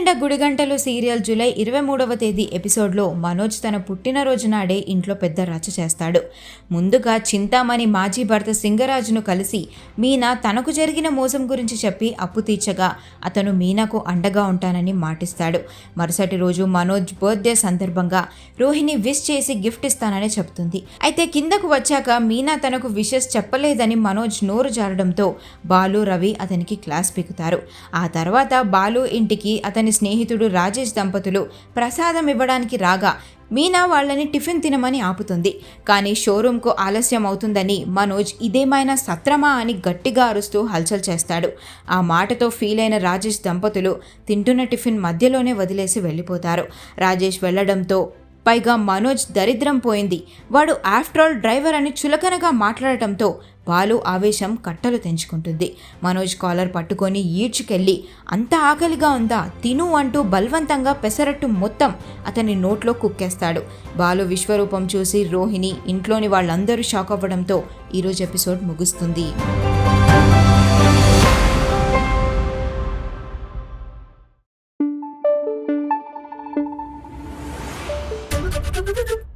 నిండా గుడిగంటలు serial July 23వ తేదీ ఎపిసోడ్లో మనోజ్ తన పుట్టినరోజు నాడే ఇంట్లో పెద్ద రచ్చ చేస్తాడు. ముందుగా చింతామణి మాజీ భర్త సింగరాజును కలిసి మీనా తనకు జరిగిన మోసం గురించి చెప్పి అప్పు తీర్చగా అతను మీనాకు అండగా ఉంటానని మాటిస్తాడు. మరుసటి రోజు మనోజ్ బర్త్డే సందర్భంగా రోహిణి విష్ చేసి గిఫ్ట్ ఇస్తానని చెప్తుంది. అయితే కిందకు వచ్చాక మీనా తనకు విషెస్ చెప్పలేదని మనోజ్ నోరు జారడంతో బాలు, రవి అతనికి క్లాస్ పీకుతారు. ఆ తర్వాత బాలు ఇంటికి అతని స్నేహితుడు రాజేష్ దంపతులు ప్రసాదం ఇవ్వడానికి రాగా మీనా వాళ్ళని టిఫిన్ తినమని ఆపుతుంది. కానీ షోరూంకు ఆలస్యం అవుతుందని మనోజ్ ఇదేమైనా సత్రమా అని గట్టిగా అరుస్తూ హల్చల్ చేస్తాడు. ఆ మాటతో ఫీల్ అయిన రాజేష్ దంపతులు తింటున్న టిఫిన్ మధ్యలోనే వదిలేసి వెళ్ళిపోతారు. రాజేష్ వెళ్లడంతో పైగా మనోజ్ దరిద్రం పోయింది, వాడు ఆఫ్టర్ ఆల్ డ్రైవర్ అని చులకనగా మాట్లాడటంతో బాలు ఆవేశం కట్టలు తెంచుకుంటుంది. మనోజ్ కాలర్ పట్టుకొని ఈడ్చుకెళ్ళి అంత ఆకలిగా ఉందా తిను అంటూ బలవంతంగా పెసరట్టు మొత్తం అతని నోట్లో కుక్కేస్తాడు. బాలు విశ్వరూపం చూసి రోహిణి, ఇంట్లోని వాళ్ళందరూ షాక్ అవ్వడంతో ఈరోజు ఎపిసోడ్ ముగుస్తుంది. Thank you.